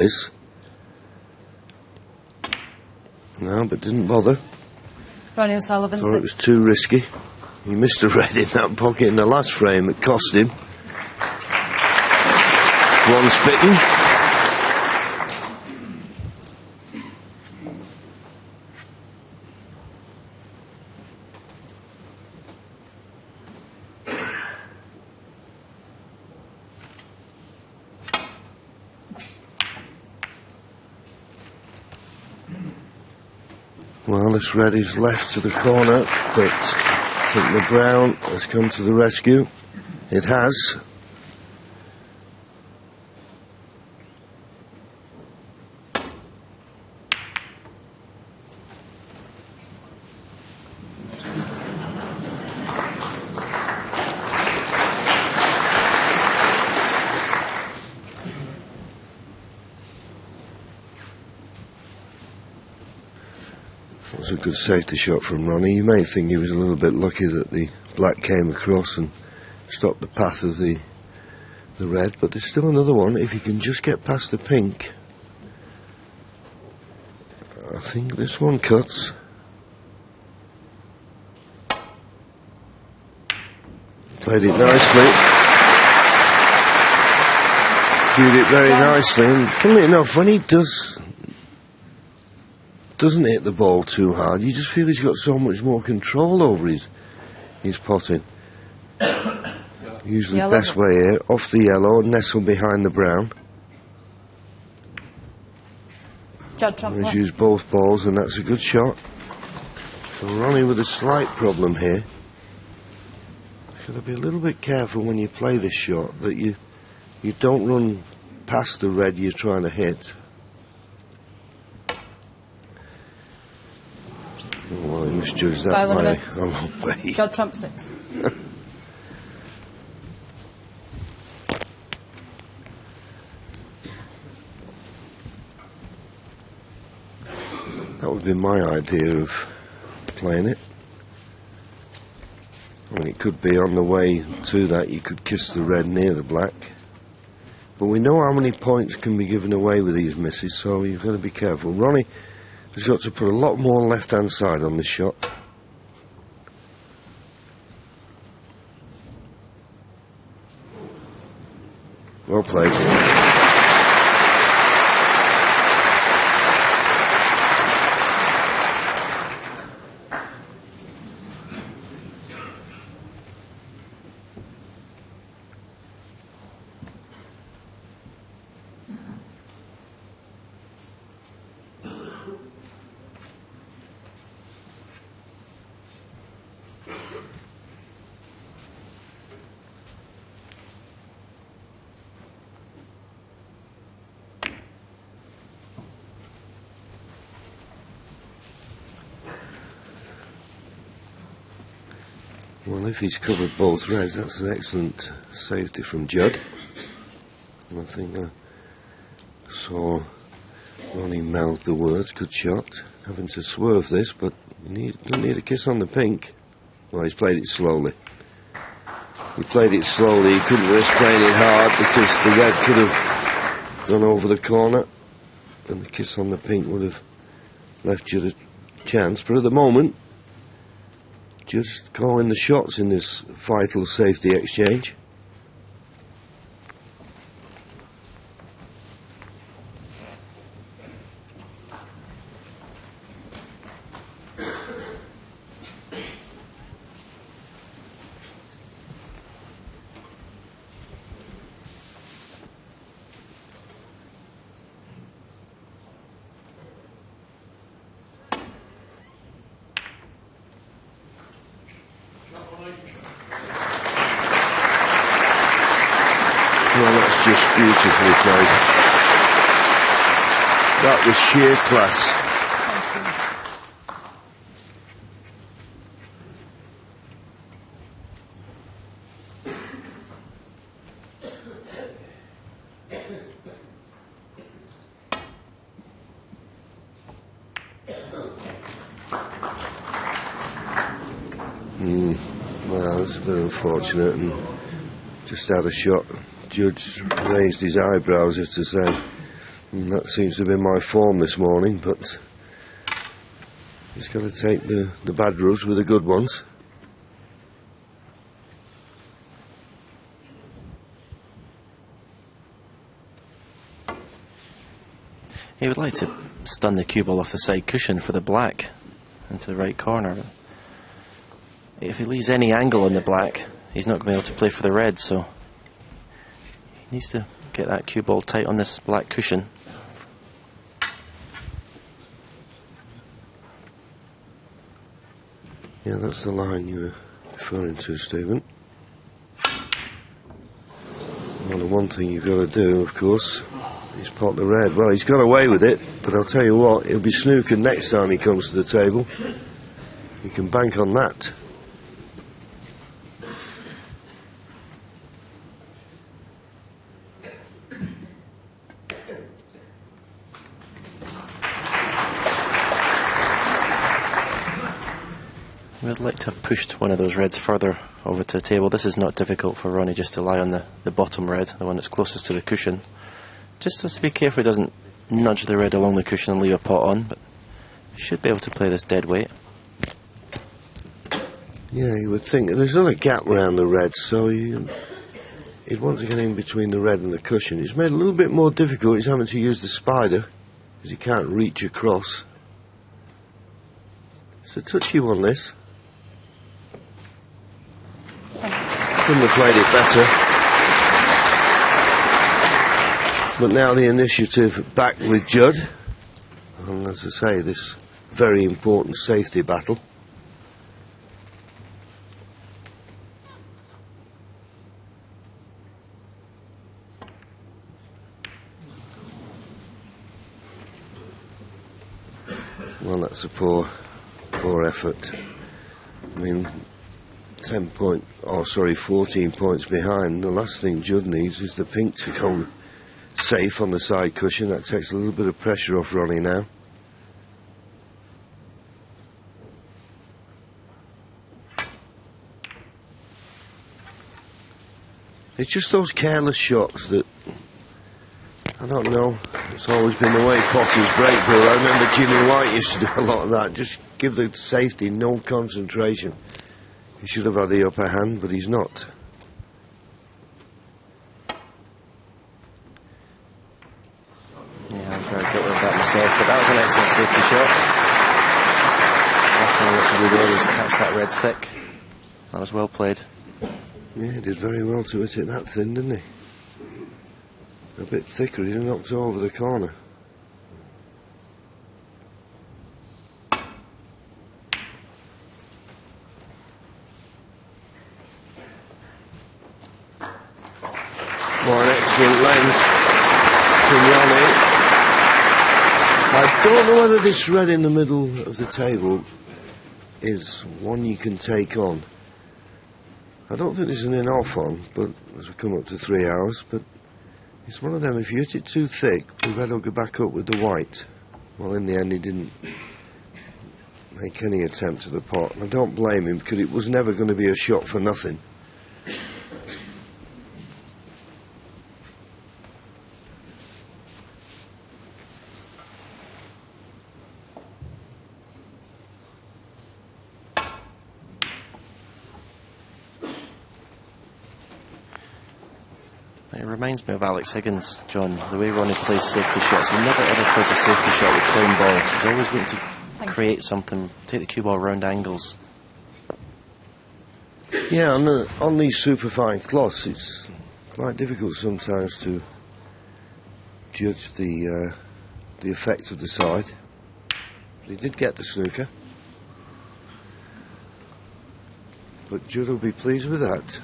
is. No, but didn't bother. Ronnie O'Sullivan, Thought it was too risky. He missed a red in that pocket in the last frame. It cost him. One spitting. Well, this red is left to the corner, but I think the brown has come to the rescue. It has. It was a good safety shot from Ronnie. You may think he was a little bit lucky that the black came across and stopped the path of the red, but there's still another one. If he can just get past the pink, I think this one cuts. Played it nicely. Viewed it very nicely, and funnily enough, when he doesn't hit the ball too hard, you just feel he's got so much more control over his potting. Usually Yellow. Best way here, off the yellow, nestle behind the brown. He's used both balls, and that's a good shot. So Ronnie with a slight problem here. Got to be a little bit careful when you play this shot that you don't run past the red you're trying to hit. Oh, well, he misjudged that by a long way. Judd trump 6. That would be my idea of playing it. I mean, it could be on the way to that, you could kiss the red near the black. But we know how many points can be given away with these misses, so you've got to be careful. Ronnie has got to put a lot more left-hand side on this shot. Well played. Well, if he's covered both reds, that's an excellent safety from Judd. And I think I saw Ronnie mouth the words, good shot. Having to swerve this, but you don't need a kiss on the pink. Well, he's played it slowly. He played it slowly, he couldn't risk playing it hard because the red could have gone over the corner and the kiss on the pink would have left Judd a chance. But at the moment, just calling the shots in this vital safety exchange. Well, that's just beautifully played. That was sheer class. Well, it's a bit unfortunate and just had a shot. Judge raised his eyebrows as to say, And that seems to be my form this morning, but he's got to take the bad rubs with the good ones. He would like to stun the cue ball off the side cushion for the black into the right corner. If he leaves any angle on the black, he's not going to be able to play for the red, so he needs to get that cue ball tight on this black cushion. Yeah, that's the line you were referring to, Stephen. Well, the one thing you've got to do, of course, is pot the red. Well, he's got away with it, but I'll tell you what, he'll be snookered next time he comes to the table. He can bank on that. We'd like to have pushed one of those reds further over to the table. This is not difficult for Ronnie, just to lie on the bottom red, the one that's closest to the cushion. Just has to be careful he doesn't nudge the red along the cushion and leave a pot on, but he should be able to play this dead weight. Yeah, you would think. There's not a gap around the red, so he'd want to get in between the red and the cushion. It's made it a little bit more difficult. He's having to use the spider, because he can't reach across. It's a touchy one, this. Couldn't have played it better. But now the initiative back with Judd. And as I say, this very important safety battle. Well, that's a poor effort. I mean, 14 points behind. The last thing Judd needs is the pink to go safe on the side cushion. That takes a little bit of pressure off Ronnie now. It's just those careless shots that, I don't know, it's always been the way potters break, Bill. I remember Jimmy White used to do a lot of that. Just give the safety no concentration. He should have had the upper hand, but he's not. Yeah, I'm very guilty of that myself, but that was an excellent safety shot. Last thing I wanted to do there was catch that red thick. That was well played. Yeah, he did very well to hit it that thin, didn't he? A bit thicker, he knocked over the corner. Well, an excellent length from Ronnie. I don't know whether this red in the middle of the table is one you can take on. I don't think there's an in-off on, but as we come up to 3 hours, but it's one of them, if you hit it too thick, the red will go back up with the white. Well, in the end, he didn't make any attempt at the pot, and I don't blame him, because it was never going to be a shot for nothing. It reminds me of Alex Higgins, John, the way Ronnie plays safety shots. He never ever plays a safety shot with plain ball. He's always looking to create something, take the cue ball around angles. Yeah, on these superfine cloths, it's quite difficult sometimes to judge the effect of the side. But he did get the snooker. But Judd will be pleased with that.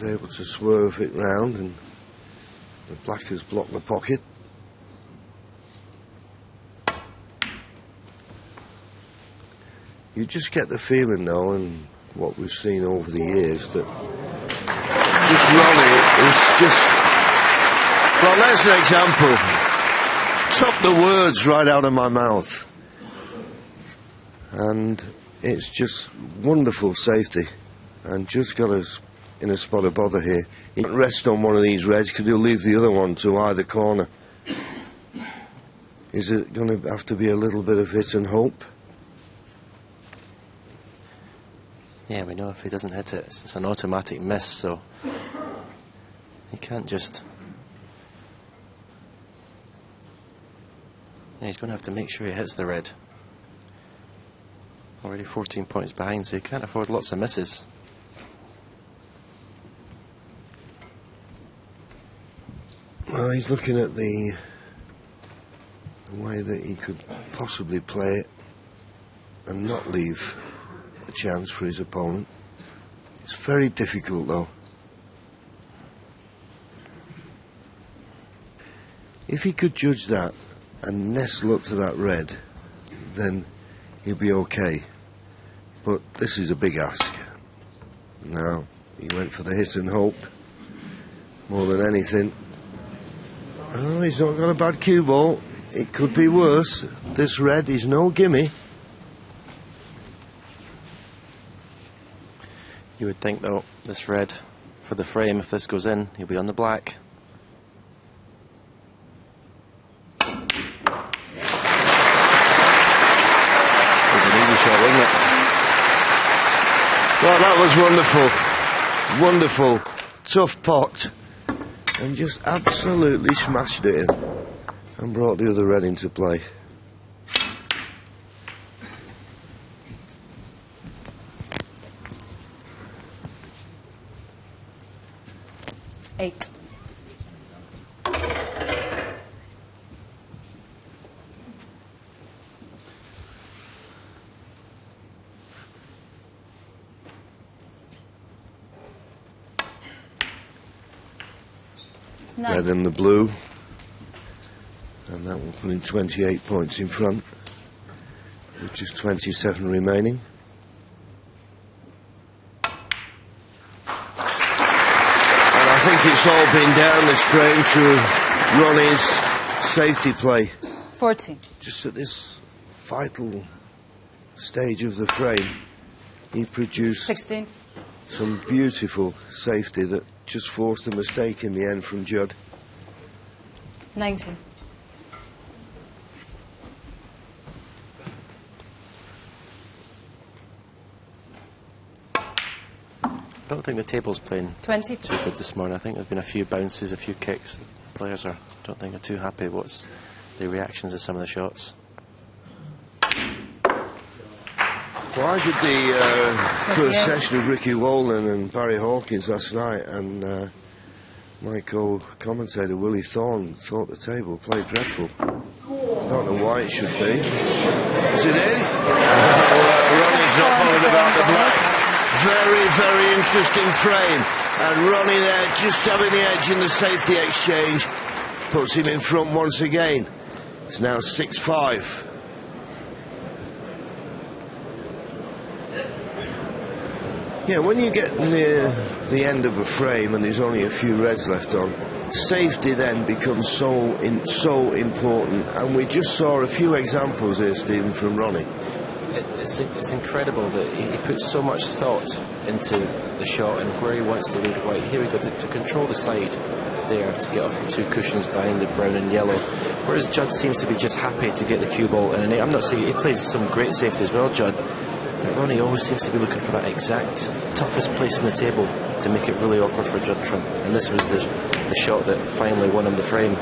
Able to swerve it round, and the black has blocked the pocket. You just get the feeling though, and what we've seen over the years, that just Ronnie is just, well, there's an example. Took the words right out of my mouth, and it's just wonderful safety, and just got us in a spot of bother here. He can't rest on one of these reds because he'll leave the other one to either corner. Is it going to have to be a little bit of hit and hope? Yeah, we know if he doesn't hit it, it's an automatic miss, so he can't just... Yeah, he's going to have to make sure he hits the red. Already 14 points behind, so he can't afford lots of misses. Well, he's looking at the way that he could possibly play it and not leave a chance for his opponent. It's very difficult, though. If he could judge that and nestle up to that red, then he'll be okay. But this is a big ask. Now, he went for the hit and hope more than anything. Oh, he's not got a bad cue ball. It could be worse. This red is no gimme. You would think, though, this red for the frame, if this goes in, he'll be on the black. It's an easy shot, wasn't it? Well, that was wonderful. Wonderful. Tough pot. And just absolutely smashed it in. And brought the other red into play. Eight. Red and the blue. And that will put him 28 points in front, with just 27 remaining. And I think it's all been down this frame to Ronnie's safety play. 14. Just at this vital stage of the frame, he produced 16. some beautiful safety that just forced the mistake in the end from Judd. 19. I don't think the table's playing 20. too good this morning. I think there's been a few bounces, a few kicks. The players I don't think are too happy with the reactions of some of the shots. Well, I did the first session of Ricky Wolin and Barry Hawkins last night, and my co-commentator Willie Thorne thought the table played dreadful. I don't know why it should be. Is it in? Ronnie's not bothered about the black. Very, very interesting frame. And Ronnie there just having the edge in the safety exchange puts him in front once again. It's now 6-5. Yeah, when you get near the end of a frame and there's only a few reds left on, safety then becomes so important. And we just saw a few examples here, Stephen, from Ronnie. It's incredible that he puts so much thought into the shot and where he wants to lay the white. Here we go, to control the side there, to get off the two cushions behind the brown and yellow. Whereas Judd seems to be just happy to get the cue ball in an 8. I'm not saying he plays some great safety as well, Judd. But Ronnie always seems to be looking for that exact toughest place in the table to make it really awkward for Judd Trump. And this was the shot that finally won him the frame.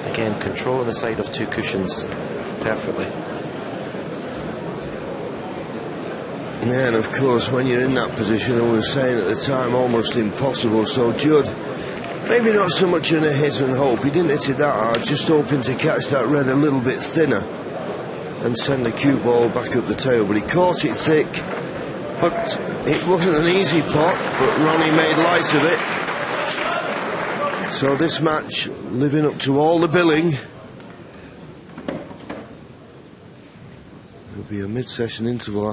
Again, controlling the side of two cushions perfectly. Yeah, and of course, when you're in that position, I was saying at the time, almost impossible. So Judd, maybe not so much in a hit and hope. He didn't hit it that hard, just hoping to catch that red a little bit thinner and send the cue ball back up the tail. But he caught it thick. But it wasn't an easy pot, but Ronnie made light of it. So this match, living up to all the billing, will be a mid-session interval.